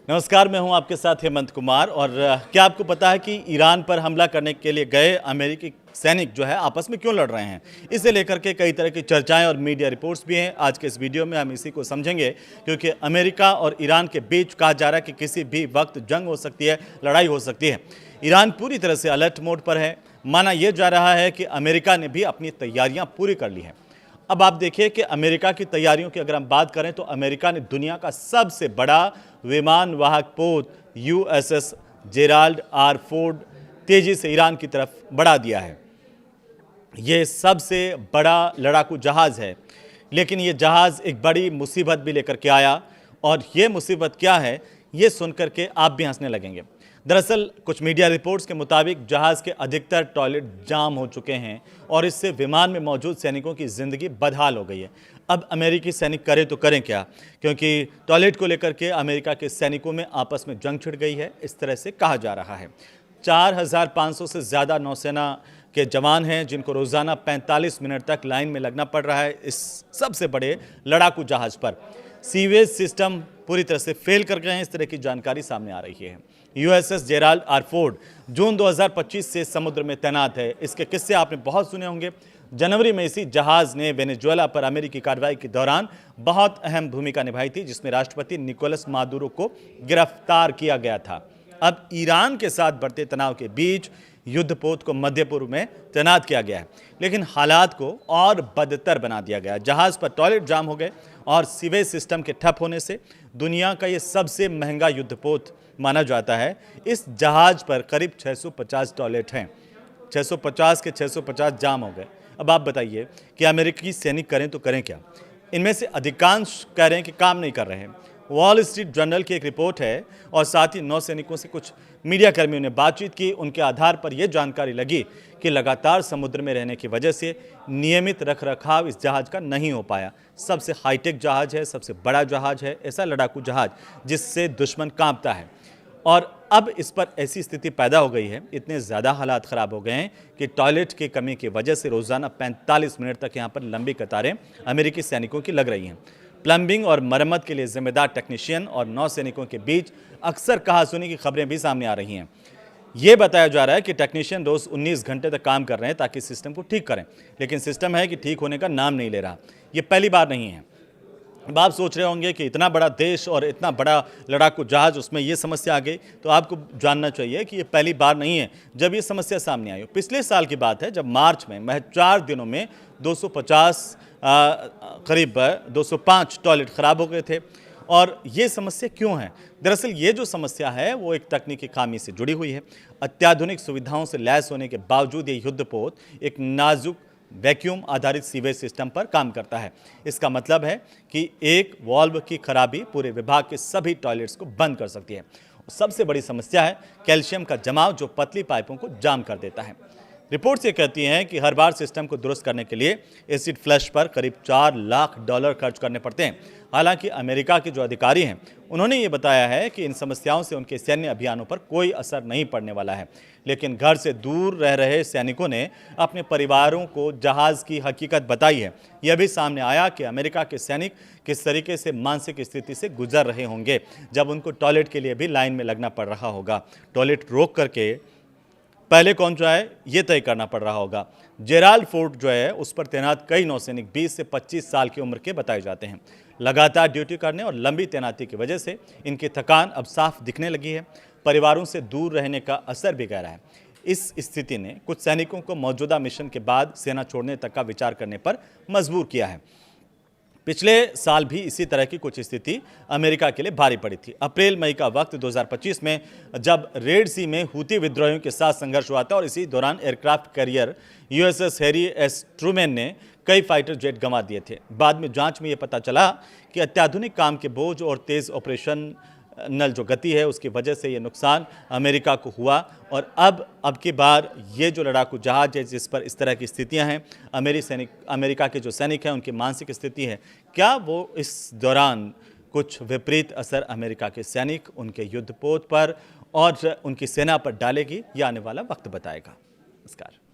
नमस्कार, मैं हूं आपके साथ हेमंत कुमार। और क्या आपको पता है कि ईरान पर हमला करने के लिए गए अमेरिकी सैनिक जो है आपस में क्यों लड़ रहे हैं? इसे लेकर के कई तरह की चर्चाएं और मीडिया रिपोर्ट्स भी हैं। आज के इस वीडियो में हम इसी को समझेंगे, क्योंकि अमेरिका और ईरान के बीच कहा जा रहा है कि किसी भी वक्त जंग हो सकती है, लड़ाई हो सकती है। ईरान पूरी तरह से अलर्ट मोड पर है। माना यह जा रहा है कि अमेरिका ने भी अपनी तैयारियां पूरी कर ली हैं। अब आप देखिए कि अमेरिका की तैयारियों की अगर हम बात करें तो अमेरिका ने दुनिया का सबसे बड़ा विमान वाहक पोत यूएसएस जेराल्ड आर फोर्ड तेजी से ईरान की तरफ बढ़ा दिया है। ये सबसे बड़ा लड़ाकू जहाज है, लेकिन ये जहाज एक बड़ी मुसीबत भी लेकर के आया। और ये मुसीबत क्या है, ये सुनकर के आप भी हंसने लगेंगे। दरअसल कुछ मीडिया रिपोर्ट्स के मुताबिक जहाज के अधिकतर टॉयलेट जाम हो चुके हैं और इससे विमान में मौजूद सैनिकों की जिंदगी बदहाल हो गई है। अब अमेरिकी सैनिक करें तो करें क्या, क्योंकि टॉयलेट को लेकर के अमेरिका के सैनिकों में आपस में जंग छिड़ गई है, इस तरह से कहा जा रहा है। 4500 से ज़्यादा नौसेना के जवान हैं जिनको रोज़ाना 45 मिनट तक लाइन में लगना पड़ रहा है इस सबसे बड़े लड़ाकू जहाज पर। सीवेज सिस्टम पूरी तरह से फेल कर गए हैं, इस तरह की जानकारी सामने आ रही है। यूएसएस जेराल्ड आर फोर्ड जून 2025 से समुद्र में तैनात है। इसके किस्से आपने बहुत सुने होंगे। जनवरी में इसी जहाज ने वेनेजुएला पर अमेरिकी कार्रवाई के दौरान बहुत अहम भूमिका निभाई थी, जिसमें राष्ट्रपति निकोलस मादुरो को गिरफ्तार किया गया था। अब ईरान के साथ बढ़ते तनाव के बीच युद्धपोत को मध्य पूर्व में तैनात किया गया है, लेकिन हालात को और बदतर बना दिया गया। जहाज पर टॉयलेट जाम हो गए और सीवेज सिस्टम के ठप होने से दुनिया का ये सबसे महंगा युद्धपोत माना जाता है। इस जहाज पर करीब 650 टॉयलेट हैं। 650 के 650 जाम हो गए। अब आप बताइए कि अमेरिकी सैनिक करें तो करें क्या? इनमें से अधिकांश कह रहे हैं कि काम नहीं कर रहे हैं। वॉल स्ट्रीट जर्नल की एक रिपोर्ट है और साथ ही नौसैनिकों से कुछ मीडिया कर्मियों ने बातचीत की। उनके आधार पर यह जानकारी लगी कि लगातार समुद्र में रहने की वजह से नियमित रखरखाव इस जहाज का नहीं हो पाया। सबसे हाईटेक जहाज है, सबसे बड़ा जहाज है, ऐसा लड़ाकू जहाज जिससे दुश्मन कांपता है। और अब इस पर ऐसी स्थिति पैदा हो गई है, इतने ज़्यादा हालात ख़राब हो गए हैं कि टॉयलेट की कमी की वजह से रोज़ाना 45 मिनट तक यहाँ पर लंबी कतारें अमेरिकी सैनिकों की लग रही हैं। प्लम्बिंग और मरम्मत के लिए जिम्मेदार टेक्नीशियन और नौसैनिकों के बीच अक्सर कहासुनी की खबरें भी सामने आ रही हैं। ये बताया जा रहा है कि टेक्नीशियन रोज़ 19 घंटे तक काम कर रहे हैं ताकि सिस्टम को ठीक करें, लेकिन सिस्टम है कि ठीक होने का नाम नहीं ले रहा। ये पहली बार नहीं है। अब आप सोच रहे होंगे कि इतना बड़ा देश और इतना बड़ा लड़ाकू जहाज, उसमें ये समस्या आ गई, तो आपको जानना चाहिए कि ये पहली बार नहीं है जब ये समस्या सामने आई हो। पिछले साल की बात है, जब मार्च में महज 4 दिनों में 250 करीब 205 टॉयलेट ख़राब हो गए थे। और ये समस्या क्यों है? दरअसल ये जो समस्या है वो एक तकनीकी खामी से जुड़ी हुई है। अत्याधुनिक सुविधाओं से लैस होने के बावजूद ये युद्धपोत एक नाजुक वैक्यूम आधारित सीवेज सिस्टम पर काम करता है। इसका मतलब है कि एक वाल्व की खराबी पूरे विभाग के सभी टॉयलेट्स को बंद कर सकती है। सबसे बड़ी समस्या है कैल्शियम का जमाव, जो पतली पाइपों को जाम कर देता है। रिपोर्ट्स ये कहती हैं कि हर बार सिस्टम को दुरुस्त करने के लिए एसिड फ्लश पर करीब $4 लाख खर्च करने पड़ते हैं। हालांकि अमेरिका के जो अधिकारी हैं उन्होंने ये बताया है कि इन समस्याओं से उनके सैन्य अभियानों पर कोई असर नहीं पड़ने वाला है। लेकिन घर से दूर रह रहे सैनिकों ने अपने परिवारों को जहाज़ की हकीकत बताई है। यह भी सामने आया कि अमेरिका के सैनिक किस तरीके से मानसिक स्थिति से गुजर रहे होंगे जब उनको टॉयलेट के लिए भी लाइन में लगना पड़ रहा होगा। टॉयलेट रोक करके पहले कौन जाए ये तय करना पड़ रहा होगा। जेराल्ड फोर्ड जो है उस पर तैनात कई नौसैनिक 20 से 25 साल की उम्र के बताए जाते हैं। लगातार ड्यूटी करने और लंबी तैनाती की वजह से इनकी थकान अब साफ दिखने लगी है। परिवारों से दूर रहने का असर भी गहरा है। इस स्थिति ने कुछ सैनिकों को मौजूदा मिशन के बाद सेना छोड़ने तक का विचार करने पर मजबूर किया है। पिछले साल भी इसी तरह की कुछ स्थिति अमेरिका के लिए भारी पड़ी थी। अप्रैल मई का वक्त 2025 में, जब रेड सी में हूती विद्रोहियों के साथ संघर्ष हुआ था और इसी दौरान aircraft carrier USS Harry S Trueman ने कई फाइटर जेट गंवा दिए थे। बाद में जांच में ये पता चला कि अत्याधुनिक काम के बोझ और तेज़ ऑपरेशनल जो गति है उसकी वजह से ये नुकसान अमेरिका को हुआ। और अब की बार ये जो लड़ाकू जहाज है जिस पर इस तरह की स्थितियां हैं, अमेरिका के जो सैनिक हैं उनकी मानसिक स्थिति है, क्या वो इस दौरान कुछ विपरीत असर अमेरिका के सैनिक, उनके युद्धपोत पर और उनकी सेना पर डालेगी? यह आने वाला वक्त बताएगा। नमस्कार।